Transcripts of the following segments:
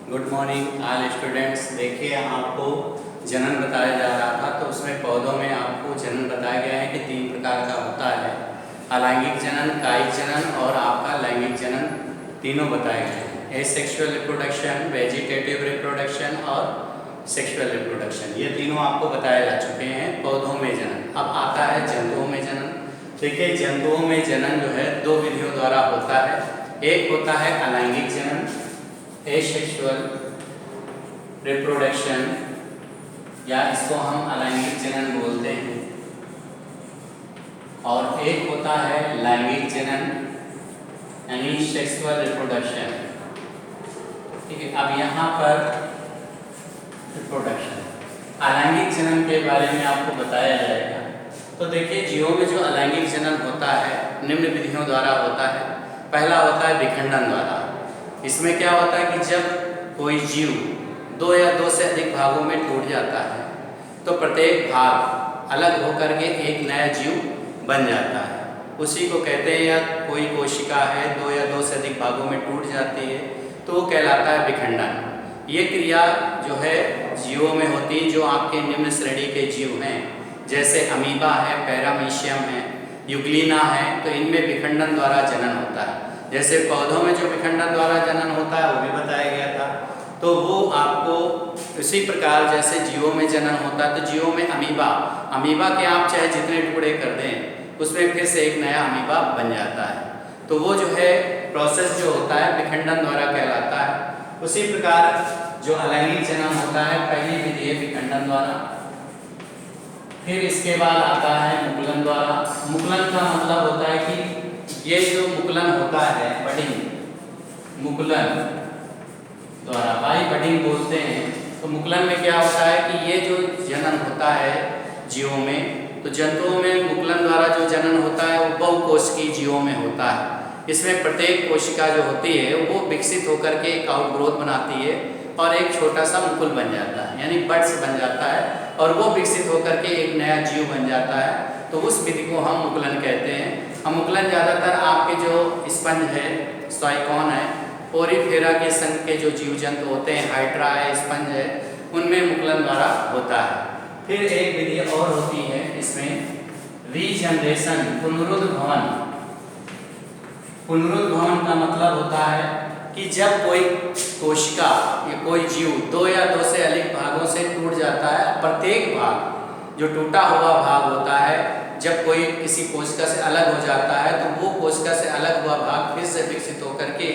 Good morning all students. देखिए, आपको जनन बताया जा रहा था, तो उसमें पौधों में आपको जनन बताया गया है कि 3 प्रकार का होता है। अलैंगिक जनन, कायिक जनन और आपका लैंगिक जनन, तीनों बताए गए हैं। एसेक्सुअल रिप्रोडक्शन, वेजिटेटिव रिप्रोडक्शन और सेक्सुअल रिप्रोडक्शन, ये तीनों आपको बताए जा चुके हैं पौधों में जनन। अब आता है जंतुओं में जनन। देखिए, जंतुओं में जनन जो है 2 विधियों द्वारा होता है। एक होता है अलैंगिक जनन, एसेक्सुअल रिप्रोडक्शन, या इसको हम अलैंगिक जनन बोलते हैं, और एक होता है लैंगिक जनन यानी सेक्सुअल रिप्रोडक्शन। ठीक है, अब यहाँ पर रिप्रोडक्शन, अलैंगिक जनन के बारे में आपको बताया जाएगा। तो देखिए, जीवों में जो अलैंगिक जनन होता है निम्न विधियों द्वारा होता है। पहला होता है विखंडन द्वारा। इसमें क्या होता है कि जब कोई जीव 2 या 2 से अधिक भागों में टूट जाता है, तो प्रत्येक भाग अलग होकर के एक नया जीव बन जाता है। उसी को कहते हैं, या कोई कोशिका है 2 या 2 से अधिक भागों में टूट जाती है, तो वो कहलाता है विखंडन। ये क्रिया जो है जीवों में होती है जो आपके निम्न श्रेणी के जीव हैं, जैसे अमीबा है, पैरामीशियम है, यूग्लिना है, तो इनमें विखंडन द्वारा जनन होता है। जैसे पौधों में जो विखंडन द्वारा जनन होता है वो भी बताया गया था। तो वो आपको उसी प्रकार जैसे जीवों में जनन होता है, तो जीवों में अमीबा के आप चाहे जितने टुकड़े कर दें, उसमें फिर से एक नया अमीबा बन जाता है। तो वो जो है प्रोसेस जो होता है विखंडन द्वारा कहलाता है। उसी प्रकार जो अलैंगिक जनन होता है, पहली विधि है विखंडन द्वारा, फिर इसके बाद आता है मुकुलन द्वारा। मुकुलन का मतलब होता है कि ये जो मुकुलन होता है, बडिंग, मुकुलन द्वारा, बाई बडिंग बोलते हैं। तो मुकुलन में क्या होता है कि ये जो जनन होता है जीवों में, तो जंतुओं में मुकुलन द्वारा जो जनन होता है वो बहुकोशिकीय जीवों में होता है। इसमें प्रत्येक कोशिका जो होती है वो विकसित होकर के एक आउटग्रोथ बनाती है और एक छोटा सा मुकुल बन जाता है, यानी बड्स बन जाता है, और वो विकसित होकर के एक नया जीव बन जाता है। तो उस विधि को हम मुकुलन कहते हैं। हम मुकुलन ज़्यादातर आपके जो स्पंज है, साइकॉन है, पोरीफेरा के संघ के जो जीव जंतु होते हैं, हाइड्रा है, स्पंज है, उनमें मुकुलन द्वारा होता है। फिर एक विधि और होती है इसमें, रीजनरेशन, पुनरुद्भवन। पुनरुद्भवन का मतलब होता है कि जब कोई कोशिका या कोई जीव 2 या 2 से अधिक भागों से टूट जाता है, प्रत्येक भाग जो टूटा हुआ भाग होता है, जब कोई किसी कोशिका से अलग हो जाता है, तो वो कोशिका से अलग हुआ भाग फिर से विकसित होकर के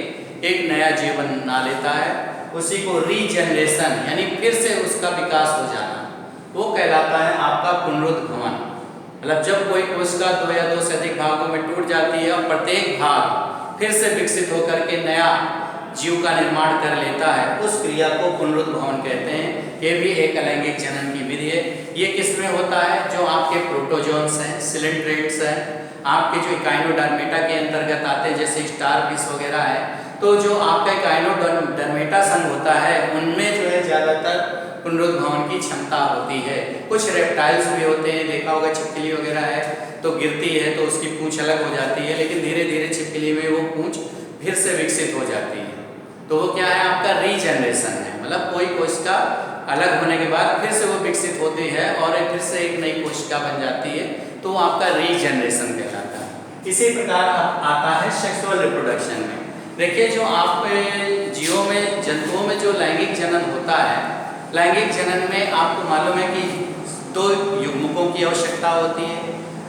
एक नया जीव बना लेता है। उसी को रीजनरेशन यानी फिर से उसका विकास हो जाना, वो कहलाता है आपका पुनरुद्भवन। मतलब जब कोई कोशिका 2 या 2 से अधिक भागों में टूट जाती है और प्रत्येक भाग फिर से विकसित होकर के नया जीव का निर्माण कर लेता है, उस क्रिया को पुनरुद्भवन कहते हैं। ये भी एक अलैंगिक जनन की विधि है। ये किसमें होता है? जो आपके प्रोटोजोन्स हैं, सिलेंट्रेट्स हैं, आपके जो इकाइनोडर्मेटा के अंतर्गत आते हैं, जैसे स्टारफिश वगैरह है, तो जो आपका इकाइनोडर्मेटा संघ होता है, उनमें जो है ज़्यादातर पुनरुद्भवन की क्षमता होती है। कुछ रेप्टाइल्स भी होते हैं, देखा होगा छिपकली वगैरह है, तो गिरती है तो उसकी पूंछ अलग हो जाती है, लेकिन धीरे धीरे छिपकली में वो पूंछ फिर से विकसित हो जाती है। तो वो क्या है? आपका रीजनरेशन है। मतलब कोई कोशिका अलग होने के बाद फिर से वो विकसित होती है और फिर से एक नई कोशिका बन जाती है, तो आपका रीजनरेशन कहलाता है। इसी प्रकार आता है सेक्सुअल रिप्रोडक्शन में। देखिए, जो आपके जीवों में, जंतुओं में जो लैंगिक जनन होता है, लैंगिक जनन में आपको मालूम है कि 2 युग्मकों की आवश्यकता होती है।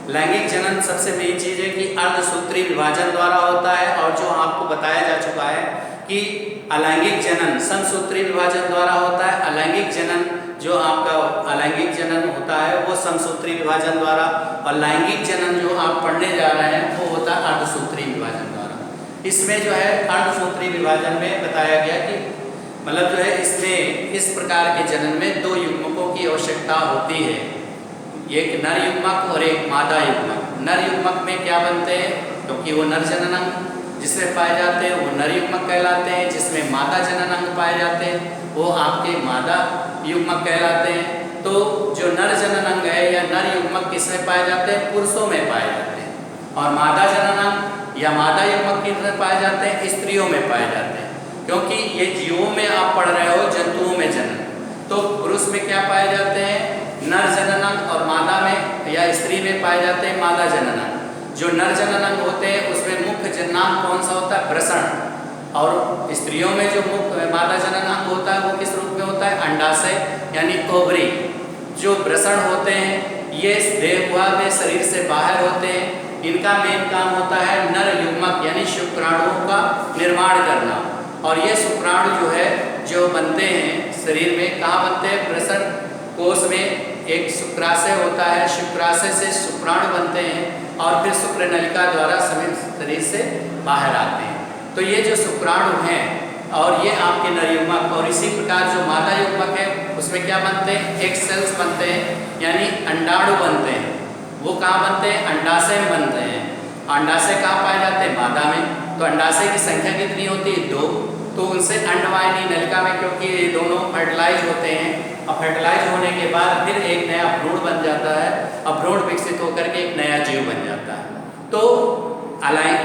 लैंगिक जनन सबसे मेन चीज़ है कि अर्धसूत्री विभाजन द्वारा होता है, और जो आपको बताया जा चुका है कि अलैंगिक जनन समसूत्री विभाजन द्वारा होता है। अलैंगिक जनन जो आपका अलैंगिक जनन होता है वो समसूत्री विभाजन द्वारा, और लैंगिक जनन जो आप पढ़ने जा रहे हैं वो होता है अर्धसूत्री विभाजन द्वारा। इसमें जो है अर्धसूत्री विभाजन में बताया गया कि मतलब जो है इसमें इस प्रकार के जनन में 2 युग्मकों की आवश्यकता होती है, एक नर युग्मक और एक मादा युग्मक। नर युग्मक में क्या बनते हैं? क्योंकि वो नर जनन अंग जिसमें पाए जाते हैं वो नर युग्मक कहलाते हैं, जिसमें मादा जनन अंग पाए जाते हैं वो आपके मादा युग्मक कहलाते हैं। तो जो नर जनन अंग है या नर युग्मक किसमें पाए जाते हैं? पुरुषों में पाए जाते हैं, और मादा जनन अंग या मादा युग्मक किसमें पाए जाते हैं? स्त्रियों में पाए जाते हैं। क्योंकि ये जीवों में आप पढ़ रहे हो जंतुओं में जनन, तो पुरुष में क्या पाए जाते हैं, नर जनन अंग, और मादा में या स्त्री में पाए जाते हैं मादा जनन अंग। जो नर जनन अंग होते हैं उसमें मुख्य जननांग कौन सा होता है, वृषण, और स्त्रियों में जो मुख्य मादा जनन अंग होता है वो किस रूप में होता है, अंडाशय यानी ओवरी। जो वृषण होते हैं ये देह भाग में शरीर से बाहर होते हैं, इनका मेन काम होता है नर युग्मक यानी शुक्राणुओं का निर्माण करना, और ये शुक्राणु जो है जो बनते हैं शरीर में, कहाँ बनते हैं, वृषण कोश में एक शुक्राशय होता है, शुक्राशय से शुक्राणु बनते हैं और फिर शुक्र नलिका द्वारा शरीर से बाहर आते हैं। तो ये जो शुक्राणु हैं और ये आपके नर युग्मक, और इसी प्रकार जो मादा युग्मक है उसमें क्या बनते हैं, एग सेल्स बनते हैं यानी अंडाणु बनते हैं। वो कहाँ बनते हैं, अंडाशय में बनते हैं। अंडाशय कहाँ पाए जाते हैं, मादा में। तो अंडाशय की संख्या कितनी होती है, 2। तो उनसे अंडवाहिनी नलिका में, क्योंकि ये दोनों फर्टिलाइज होते हैं, और फर्टिलाइज होने के बाद फिर एक नया भ्रूण बन जाता है, और भ्रूण विकसित होकर के एक नया जीव बन जाता है। तो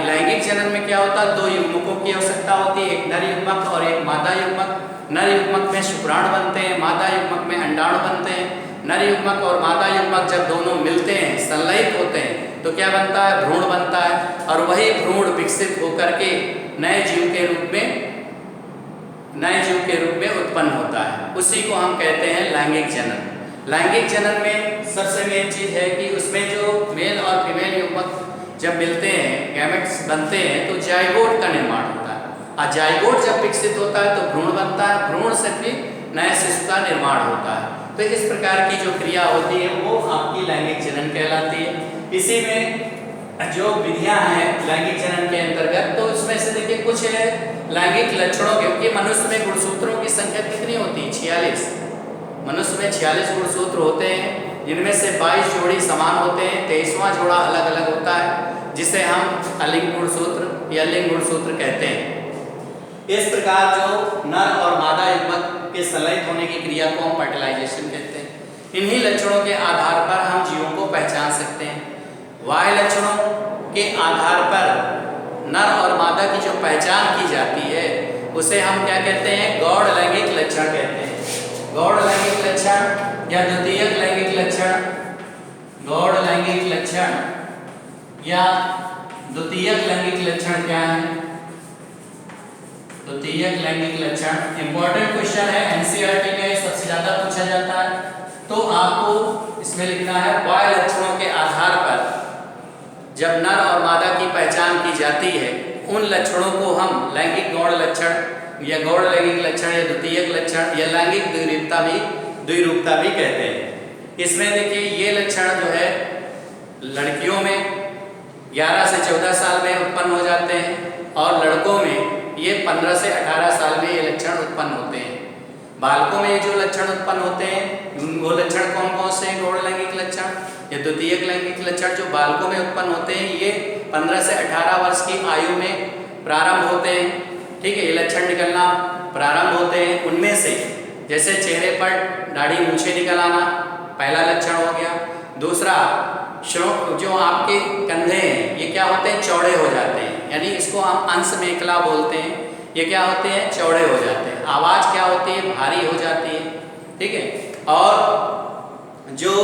लैंगिक जनन में क्या होता है, 2 युग्मकों की आवश्यकता होती है, एक नर युग्मक और एक मादा युग्मक। नर युग्मक में शुक्राणु बनते हैं, मादा युग्मक में अंडाणु बनते हैं। नर युग्मक और मादा युग्मक जब दोनों मिलते हैं, संलयित होते हैं, तो क्या बनता है, भ्रूण बनता है, और वही भ्रूण विकसित होकर के नए जीव के रूप में उत्पन्न होता है। उसी को हम कहते हैं लैंगिक जनन। लैंगिक जनन में सबसे मेन चीज है कि उसमें जो मेल और फीमेल युग्मक जब मिलते हैं, गैमेट्स बनते हैं, तो जाइगोट का निर्माण होता है, और जाइगोट जब विकसित होता है तो भ्रूण बनता है, भ्रूण से फिर नए शिशु का निर्माण होता है। तो इस प्रकार की जो क्रिया होती है वो आपकी लैंगिक जनन कहलाती है। इसी में जो विधियां हैं लैंगिक जनन के अंतर्गत, तो उसमें से देखिए कुछ है लैंगिक लक्षणों के, क्योंकि मनुष्य में गुणसूत्रों की संख्या कितनी होती है, 46। मनुष्य में 46 गुणसूत्र होते हैं, जिनमें से 22 जोड़ी समान होते हैं, 23वां जोड़ा अलग अलग होता है, जिसे हम अलिंग गुणसूत्र या लिंग गुणसूत्र कहते हैं। इस प्रकार जो नर और मादा युग्मक के संलयित होने की क्रिया को हम फर्टिलाइजेशन कहते हैं। इन्हीं लक्षणों के आधार पर हम जीवों को पहचान सकते हैं। बाह्य लक्षणों के आधार पर नर और मादा की जो पहचान की जाती है उसे हम क्या कहते हैं, गौड़ लैंगिक लक्षण कहते हैं। गौड़ लैंगिक लक्षण या द्वितीयक लैंगिक लक्षण, गौड़ लैंगिक लक्षण या द्वितीयक लैंगिक लक्षण क्या है, द्वितीयक लैंगिक लक्षण इंपॉर्टेंट क्वेश्चन है, एनसीईआरटी में सबसे ज्यादा पूछा जाता है। तो आपको इसमें लिखना है, बाह्य लक्षणों के आधार पर जब नर और मादा की पहचान की जाती है, उन लक्षणों को हम लैंगिक गौड़ लक्षण या गौड़ लैंगिक लक्षण या द्वितीयक लक्षण या लैंगिक द्विरूपता भी कहते हैं। इसमें देखिए ये लक्षण जो है लड़कियों में 11 से 14 साल में उत्पन्न हो जाते हैं, और लड़कों में ये 15 से 18 साल में ये लक्षण उत्पन्न होते हैं। बालकों में ये जो लक्षण उत्पन्न होते हैं वो लक्षण कौन कौन से हैं, गौड़ लैंगिक लक्षण या द्वितीयक लैंगिक लक्षण जो बालकों में उत्पन्न होते हैं, ये 15 से 18 वर्ष की आयु में प्रारंभ होते हैं। ठीक है, ये लक्षण निकलना प्रारंभ होते हैं। उनमें से जैसे चेहरे पर दाढ़ी मूंछें निकल आना पहला लक्षण हो गया। दूसरा, जो आपके कंधे हैं ये क्या होते हैं, चौड़े हो जाते हैं, यानी इसको हम अंश मेखला बोलते हैं। ये क्या होते हैं, चौड़े हो जाते हैं। आवाज़ क्या होती है, भारी हो जाती है। ठीक है, और जो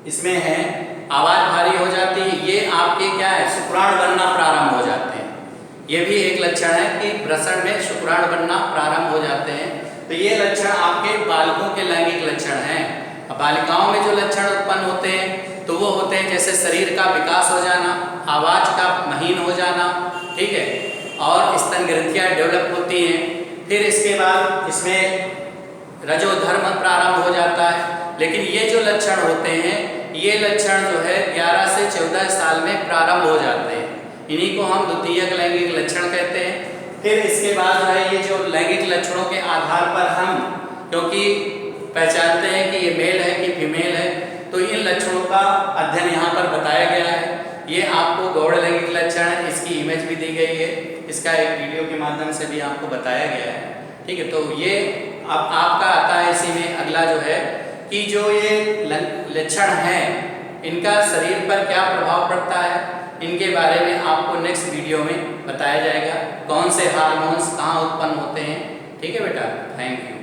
इसमें है आवाज़ भारी हो जाती है, ये आपके क्या है, शुक्राणु बनना प्रारंभ हो जाते हैं। ये भी एक लक्षण है कि वृषण में शुक्राणु बनना प्रारंभ हो जाते हैं। तो ये लक्षण आपके बालकों के लैंगिक लक्षण हैं। बालिकाओं में जो लक्षण उत्पन्न होते हैं तो वो होते हैं जैसे शरीर का विकास हो जाना, आवाज़ का महीन हो जाना, ठीक है, और स्तन ग्रंथियाँ डेवलप होती हैं। फिर इसके बाद इसमें रजोधर्म प्रारंभ हो जाता है। लेकिन ये जो लक्षण होते हैं ये लक्षण जो है 11 से 14 साल में प्रारंभ हो जाते हैं। इन्हीं को हम द्वितीयक लैंगिक लक्षण कहते हैं। फिर इसके बाद जो है ये जो लैंगिक लक्षणों के आधार पर हम क्योंकि पहचानते हैं कि ये मेल है कि फीमेल है, तो इन लक्षणों का अध्ययन यहाँ पर बताया गया है। ये आपको गौड़ लैंगिक लक्षण है, इसकी इमेज भी दी गई है, इसका एक वीडियो के माध्यम से भी आपको बताया गया है। ठीक है, तो ये अब आपका आता है इसी में अगला जो है कि जो ये लक्षण हैं इनका शरीर पर क्या प्रभाव पड़ता है, इनके बारे में आपको नेक्स्ट वीडियो में बताया जाएगा, कौन से हार्मोन्स कहाँ उत्पन्न होते हैं। ठीक है बेटा, थैंक यू।